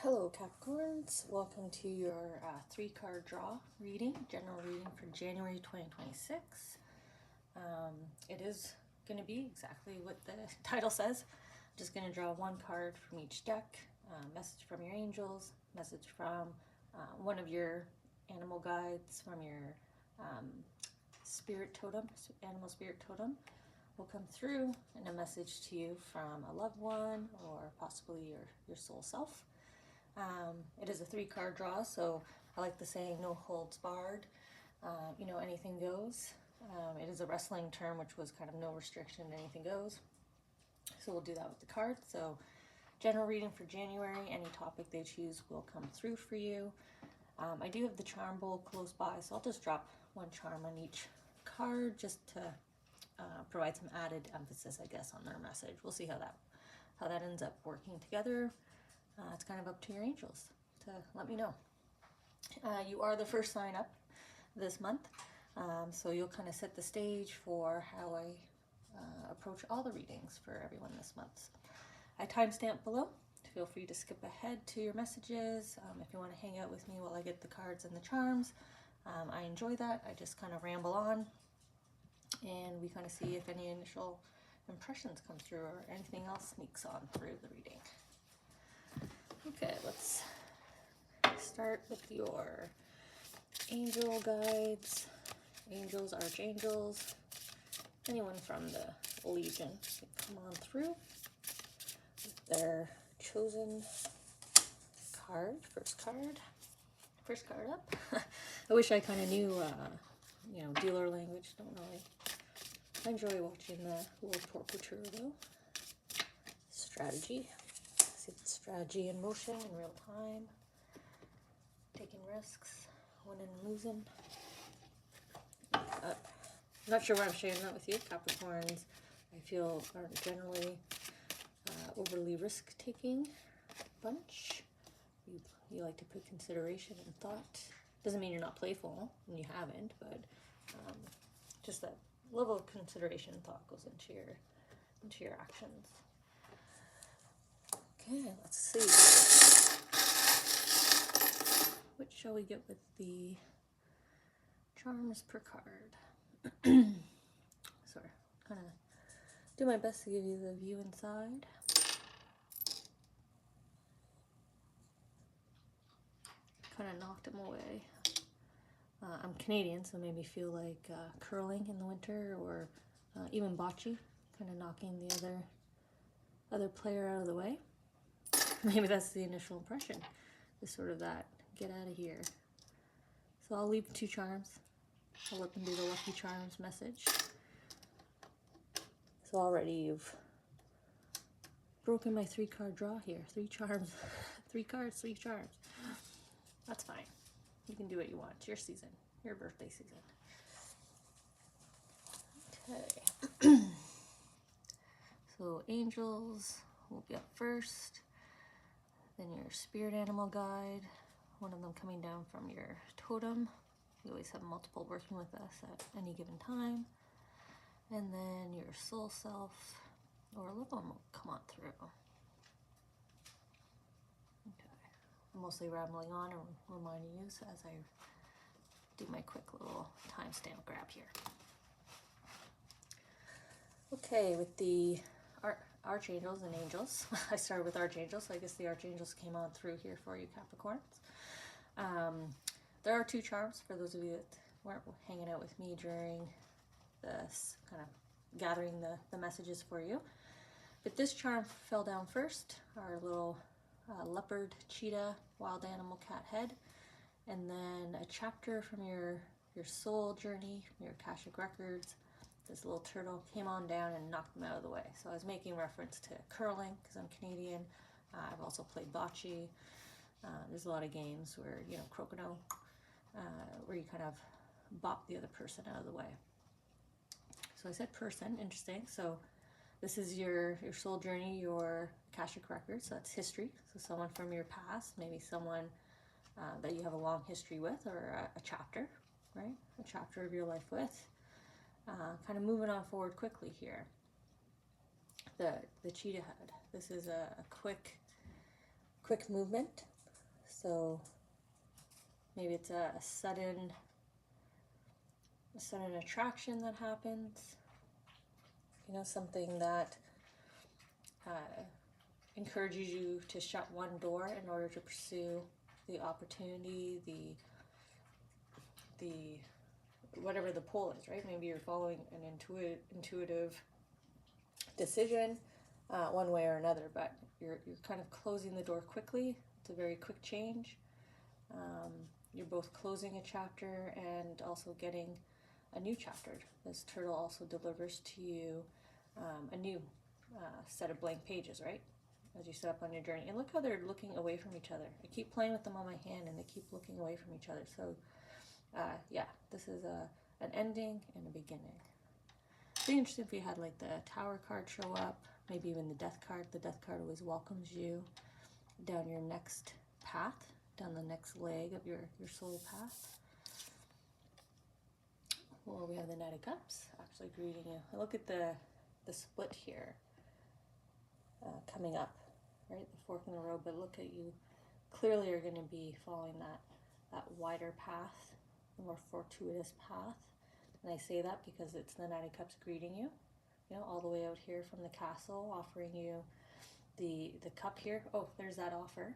Hello Capricorns, welcome to your 3-card draw reading, general reading for January 2026. It is going to be exactly what the title says. I'm just going to draw one card from each deck, message from your angels, message from one of your animal guides, from your spirit totem, animal spirit totem will come through, and a message to you from a loved one or possibly your soul self. It is a 3-card draw, so I like the saying no holds barred, anything goes. It is a wrestling term, which was kind of no restriction, anything goes. So we'll do that with the cards. So general reading for January, any topic they choose will come through for you. I do have the charm bowl close by, so I'll just drop one charm on each card just to provide some added emphasis, I guess, on their message. We'll see how that ends up working together. It's kind of up to your angels to let me know. You are the first sign up this month, so you'll kind of set the stage for how I approach all the readings for everyone this month. I timestamp below. Feel free to skip ahead to your messages if you want to hang out with me while I get the cards and the charms. I enjoy that. I just kind of ramble on, and we kind of see if any initial impressions come through or anything else sneaks on through the reading. Okay, let's start with your angel guides, angels, archangels, anyone from the Legion can come on through with their chosen card, first card up. I wish I kind of knew, dealer language, don't really. I enjoy watching the little portraiture though. Strategy. See the strategy in motion in real time, taking risks, winning and losing. I'm not sure why I'm sharing that with you. Capricorns, I feel, aren't generally overly risk-taking bunch. You like to put consideration and thought. Doesn't mean you're not playful, and you haven't, but just that level of consideration and thought goes into your actions. Okay, let's see. What shall we get with the charms per card? Sorry, kind of do my best to give you the view inside. Kind of knocked them away. I'm Canadian, so it made me feel like curling in the winter, or even bocce, kind of knocking the other player out of the way. Maybe that's the initial impression, is sort of that, get out of here. So I'll leave 2 charms. I'll let them do the lucky charms message. So already you've broken my 3-card draw here. 3 charms, 3 cards, 3 charms. That's fine. You can do what you want. It's your season, your birthday season. Okay. So angels will be up first. Then your spirit animal guide, one of them coming down from your totem. We always have multiple working with us at any given time. And then your soul self, or a loved one will come on through. Okay. I'm mostly rambling on and reminding you as I do my quick little timestamp grab here. Okay, with the Archangels and Angels. I started with Archangels, so I guess the Archangels came on through here for you, Capricorns. There are 2 charms for those of you that weren't hanging out with me during this, kind of gathering the messages for you. But this charm fell down first, our little leopard, cheetah, wild animal, cat head. And then a chapter from your soul journey, your Akashic records. This little turtle came on down and knocked them out of the way. So I was making reference to curling because I'm Canadian. I've also played bocce. There's a lot of games where, crokinole, where you kind of bop the other person out of the way. So I said person, interesting. So this is your soul journey, your Akashic records. So that's history. So someone from your past, maybe someone that you have a long history with, or a chapter, right? A chapter of your life with. Kind of moving on forward quickly here. The cheetah head. This is a quick movement. So maybe it's a sudden attraction that happens, you know, something that encourages you to shut one door in order to pursue the opportunity, the whatever the pull is, right? Maybe you're following an intuitive decision one way or another, but you're kind of closing the door quickly. It's a very quick change. You're both closing a chapter and also getting a new chapter. This turtle also delivers to you a new set of blank pages, right? As you set up on your journey. And look how they're looking away from each other. I keep playing with them on my hand and they keep looking away from each other. So yeah, this is an ending and a beginning. It'd be interesting if you had like the Tower card show up, maybe even the Death card. The Death card always welcomes you down your next path, down the next leg of your soul path. Well, we have the Knight of Cups actually greeting you. And look at the split here coming up, right? The fork in the road, but look at you. Clearly you're going to be following that wider path, the more fortuitous path. And I say that because it's the Knight of Cups greeting you, you know, all the way out here from the castle, offering you the cup here. Oh, there's that offer,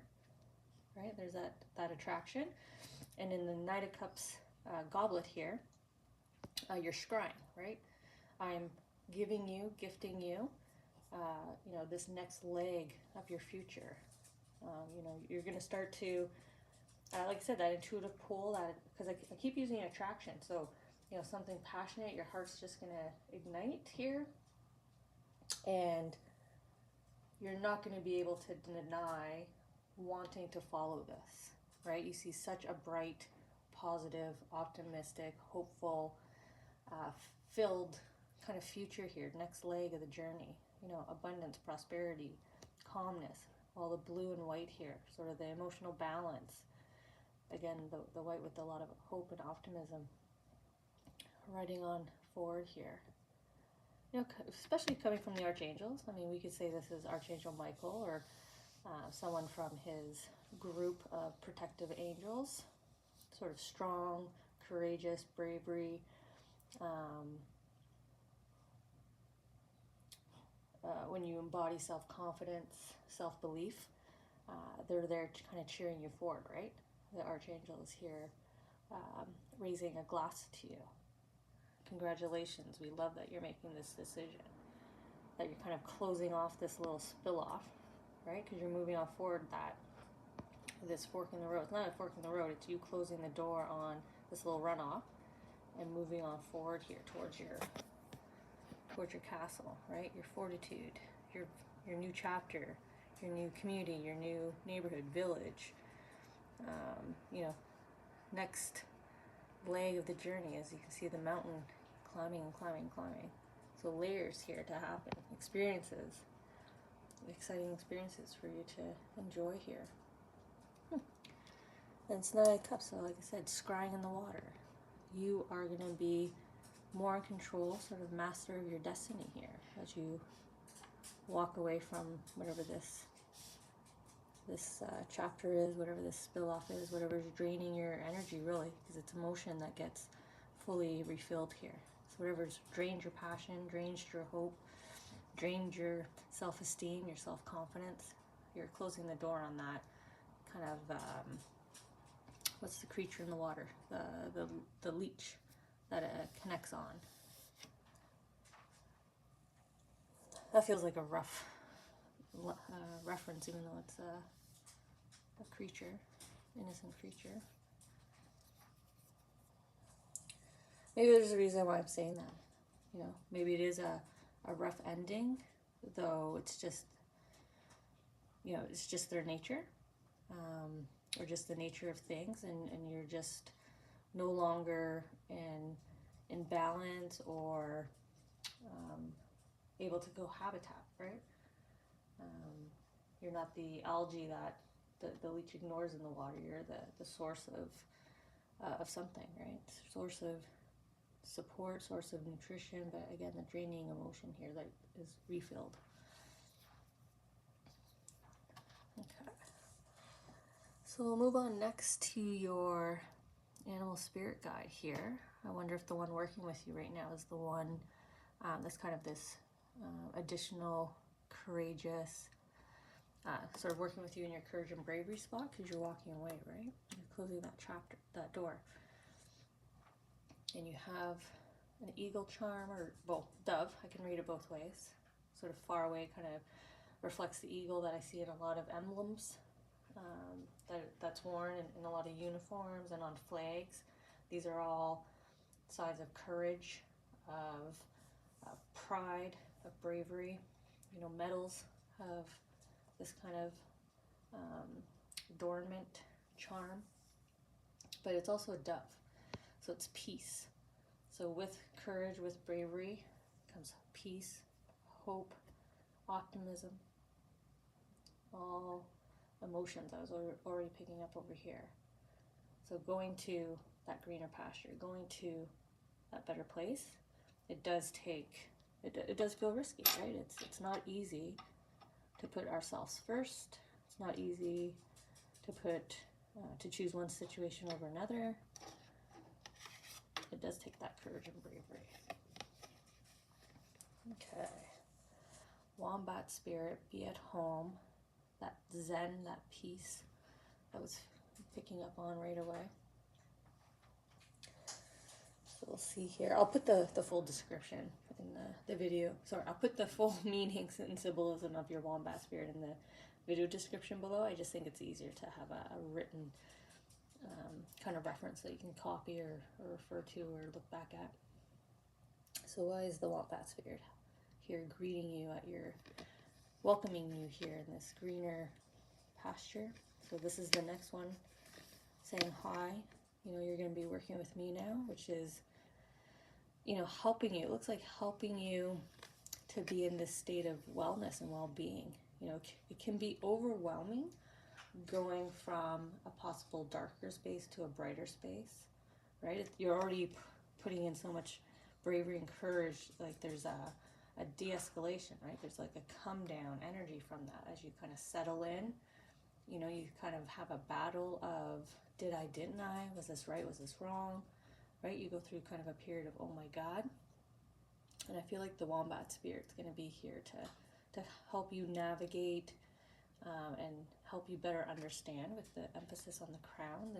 right? There's that attraction. And in the Knight of Cups goblet here, you're scrying, right? I'm gifting you, you know, this next leg of your future. You know, you're going to start to, like I said, that intuitive pull, that, because I keep using attraction. So, you know, something passionate, your heart's just going to ignite here. And you're not going to be able to deny wanting to follow this, right? You see such a bright, positive, optimistic, hopeful, filled kind of future here, next leg of the journey. You know, abundance, prosperity, calmness, all the blue and white here, sort of the emotional balance. Again, the white with a lot of hope and optimism. Riding on forward here. You know, especially coming from the Archangels. I mean, we could say this is Archangel Michael or someone from his group of protective angels. Sort of strong, courageous, bravery. When you embody self-confidence, self-belief, they're there kind of cheering you forward, right? The Archangel is here raising a glass to you. Congratulations, we love that you're making this decision, that you're kind of closing off this little spill off, right? Because you're moving on forward this fork in the road. It's not a fork in the road, it's you closing the door on this little runoff and moving on forward here towards your castle, right? Your fortitude, your new chapter, your new community, your new neighborhood, village. You know, next leg of the journey, as you can see the mountain climbing and climbing and climbing. So layers here to happen, experiences, exciting experiences for you to enjoy here. And it's Knight of Cups, so like I said, scrying in the water. You are going to be more in control, sort of master of your destiny here as you walk away from whatever this chapter is, whatever this spill off is, whatever's draining your energy, really, because it's emotion that gets fully refilled here. So whatever's drained your passion, drained your hope, drained your self-esteem, your self-confidence, you're closing the door on that kind of what's the creature in the water, the leech that it connects on. That feels like a rough reference, even though it's a creature, innocent creature. Maybe there's a reason why I'm saying that. You know, maybe it is a rough ending, though it's just, you know, it's just their nature, or just the nature of things, and you're just no longer in balance or able to cohabitat, right? You're not the algae that the leech ignores in the water. You're the source of something, right? Source of support, source of nutrition, but again, the draining emotion here that is refilled. Okay. So we'll move on next to your animal spirit guide here. I wonder if the one working with you right now is the one that's kind of this additional courageous, sort of working with you in your courage and bravery spot, because you're walking away, right? You're closing that chapter, that door. And you have an eagle charm, or, well, dove. I can read it both ways. Sort of far away, kind of reflects the eagle that I see in a lot of emblems that's worn in a lot of uniforms and on flags. These are all signs of courage, of pride, of bravery. You know, medals have this kind of adornment, charm, but it's also a dove, so it's peace. So with courage, with bravery comes peace, hope, optimism, all emotions I was already picking up over here. So going to that greener pasture, going to that better place, it does take, it does feel risky, right? It's not easy to put ourselves first. It's not easy to choose one situation over another. It does take that courage and bravery. Okay. Wombat spirit, be at home. That zen, that peace, that was picking up on right away. So we'll see here. I'll put the full description in the video. Sorry, I'll put the full meanings and symbolism of your wombat spirit in the video description below. I just think it's easier to have a written kind of reference that you can copy or refer to or look back at. So why is the wombat spirit here greeting you at your, welcoming you here in this greener pasture? So this is the next one, saying hi. You know, you're going to be working with me now, which is, you know, helping you. It looks like helping you to be in this state of wellness and well-being. You know, it can be overwhelming going from a possible darker space to a brighter space, right? You're already putting in so much bravery and courage, like there's a de-escalation, right? There's like a come down energy from that as you kind of settle in. You know, you kind of have a battle of, did I, didn't I? Was this right? Was this wrong? Right? You go through kind of a period of, oh my God. And I feel like the wombat spirit's going to be here to help you navigate and help you better understand, with the emphasis on the crown,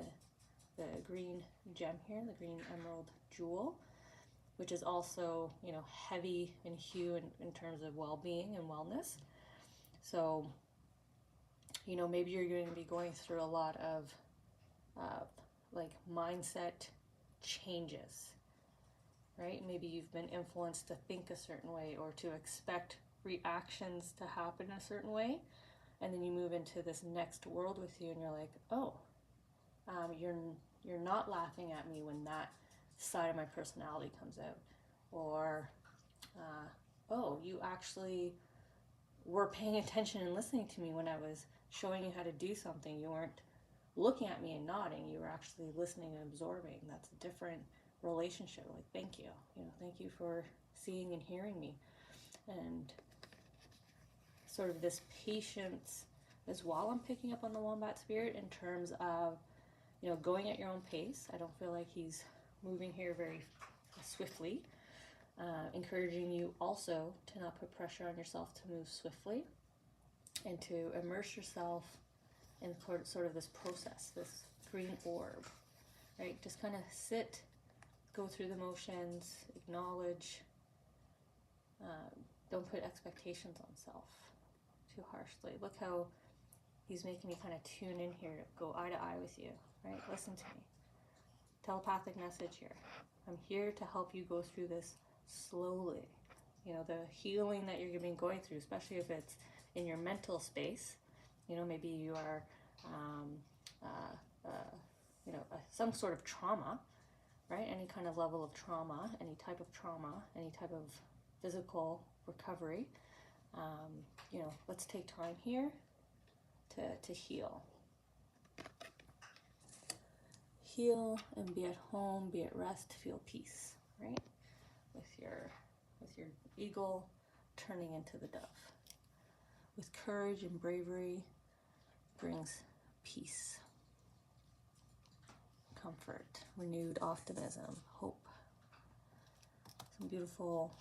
the green gem here, the green emerald jewel, which is also, you know, heavy in hue in terms of well-being and wellness. So, you know, maybe you're going to be going through a lot of like mindset changes, right? Maybe you've been influenced to think a certain way or to expect reactions to happen a certain way, and then you move into this next world with you and you're like, oh, you're not laughing at me when that side of my personality comes out, or oh, you actually were paying attention and listening to me when I was showing you how to do something. You weren't looking at me and nodding, you were actually listening and absorbing. That's a different relationship. Like, thank you, you know, thank you for seeing and hearing me. And sort of this patience as well, I'm picking up on the wombat spirit in terms of, you know, going at your own pace. I don't feel like he's moving here very swiftly. Encouraging you also to not put pressure on yourself to move swiftly and to immerse yourself in sort of this process, this green orb, right? Just kind of sit, go through the motions, acknowledge. Don't put expectations on self too harshly. Look how he's making me kind of tune in here, go eye to eye with you, right? Listen to me. Telepathic message here. I'm here to help you go through this slowly. You know, the healing that you're going to be going through, especially if it's in your mental space. You know, maybe you are, you know, some sort of trauma, right? Any kind of level of trauma, any type of trauma, any type of physical recovery. You know, let's take time here to heal. Heal and be at home, be at rest, feel peace, right? With your eagle turning into the dove. With courage and bravery brings peace. comfort, renewed optimism, hope. Some beautiful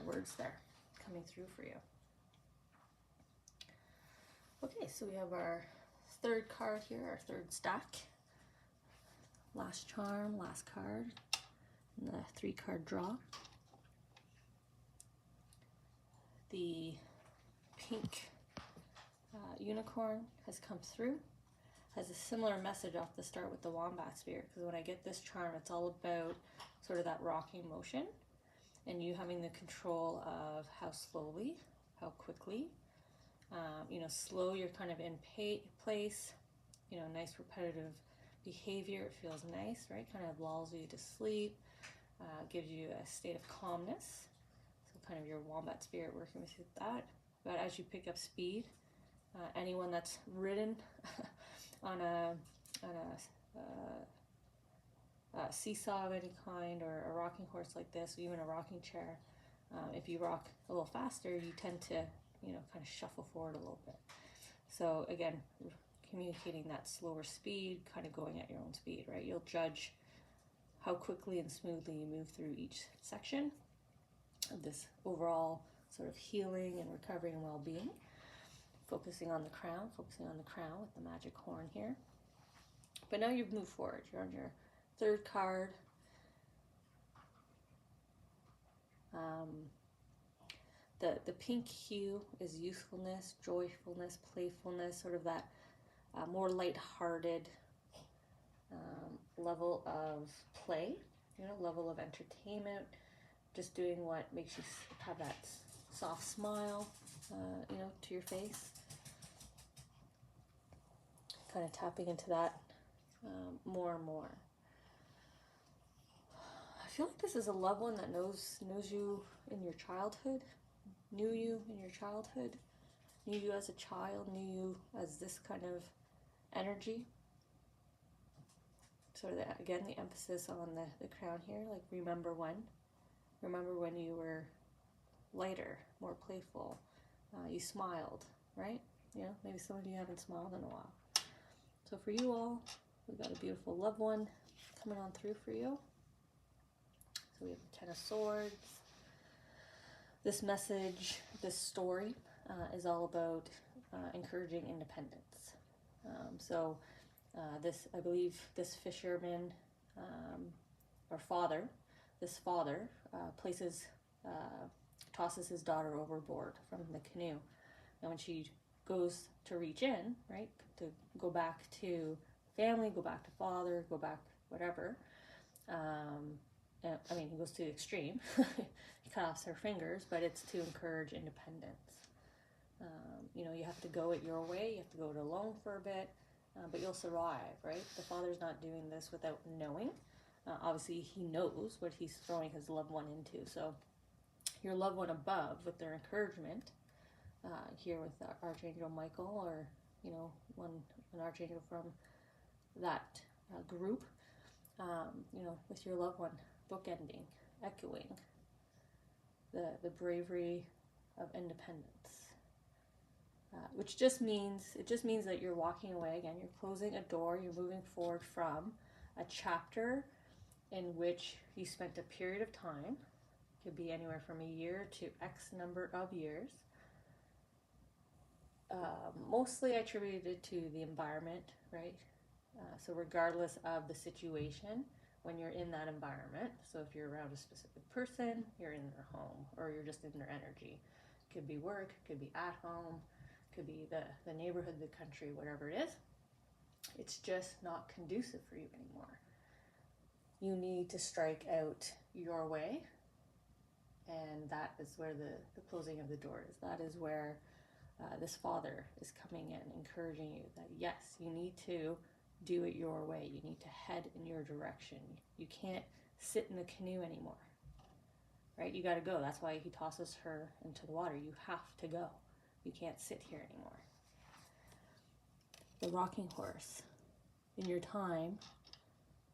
words there coming through for you. Okay, so we have our third card here, our third stack. Last charm, last card, and the 3-card draw. The pink unicorn has come through. Has a similar message off the start with the Wombat spirit, because when I get this charm, it's all about sort of that rocking motion and you having the control of how slowly, how quickly. You know, slow, you're kind of in place, you know, nice repetitive behavior. It feels nice, right? Kind of lulls you to sleep, gives you a state of calmness. So kind of your Wombat spirit working with you with that. But as you pick up speed, anyone that's ridden on a seesaw of any kind, or a rocking horse like this, or even a rocking chair, if you rock a little faster, you tend to, you know, kind of shuffle forward a little bit. So again, communicating that slower speed, kind of going at your own speed, right? You'll judge how quickly and smoothly you move through each section of this overall sort of healing and recovery and well-being. Focusing on the crown with the magic horn here. But now you've moved forward. You're on your third card. The pink hue is youthfulness, joyfulness, playfulness, sort of that more lighthearted level of play, you know, level of entertainment, just doing what makes you have that soft smile, you know, to your face. Kind of tapping into that more and more. I feel like this is a loved one that knows you in your childhood, knew you in your childhood, knew you as a child, knew you as this kind of energy. Sort of, again, the emphasis on the crown here, like remember when you were lighter, more playful, you smiled, right? You know, maybe some of you haven't smiled in a while. So for you all, we've got a beautiful loved one coming on through for you. So we have the 10 of Swords. This message, this story is all about encouraging independence. This, I believe, this fisherman or father, this father tosses his daughter overboard from the canoe. And when she goes to reach in, right, to go back to family, go back to father, go back whatever, I mean, he goes to the extreme. He cut off her fingers, but it's to encourage independence. You know, you have to go it your way. You have to go it alone for a bit, but you'll survive, right? The father's not doing this without knowing. Obviously, he knows what he's throwing his loved one into. So your loved one above, with their encouragement, here with Archangel Michael, or, you know, an archangel from that group, you know, with your loved one bookending, echoing the bravery of independence, which just means that you're walking away. Again, you're closing a door, you're moving forward from a chapter in which you spent a period of time, could be anywhere from a year to X number of years. Mostly attributed to the environment, right? So regardless of the situation, when you're in that environment, so if you're around a specific person, you're in their home, or you're just in their energy. Could be work, could be at home, could be the neighborhood, the country, whatever it is. It's just not conducive for you anymore. You need to strike out your way, and that is where the closing of the door is. That is where this father is coming in, encouraging you that yes, you need to do it your way. You need to head in your direction. You can't sit in the canoe anymore, right? You got to go. That's why he tosses her into the water. You have to go. You can't sit here anymore. The rocking horse. In your time,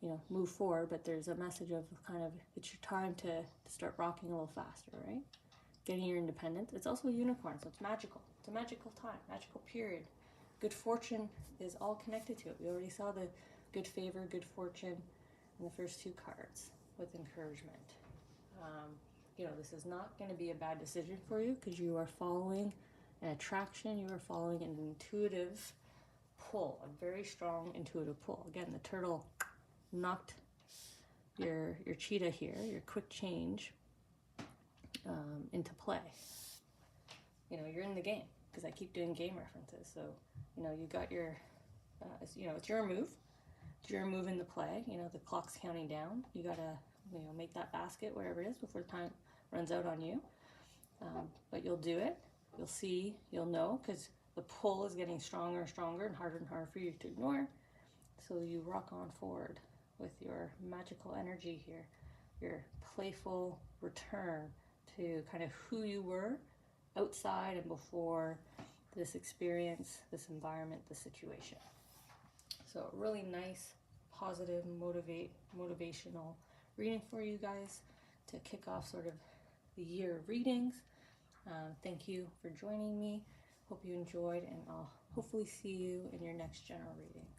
you know, move forward, but there's a message of kind of, it's your time to start rocking a little faster, right? Getting your independence. It's also a unicorn, so it's magical. It's a magical time, magical period. Good fortune is all connected to it. We already saw good favor, good fortune in the first 2 cards with encouragement. You know, this is not going to be a bad decision for you because you are following an attraction, you are following an intuitive pull, a very strong intuitive pull. Again, the turtle knocked your cheetah here, your quick change, into play. You know, you're in the game, because I keep doing game references. So, you know, you got your, you know, it's your move. It's your move in the play. You know, the clock's counting down. You gotta, you know, make that basket, wherever it is, before time runs out on you. But you'll do it. You'll see, you'll know, because the pull is getting stronger and stronger and harder for you to ignore. So you rock on forward with your magical energy here, your playful return to kind of who you were outside and before this experience, this environment, this situation. So a really nice, positive, motivational reading for you guys to kick off sort of the year of readings. Thank you for joining me. Hope you enjoyed, and I'll hopefully see you in your next general readings.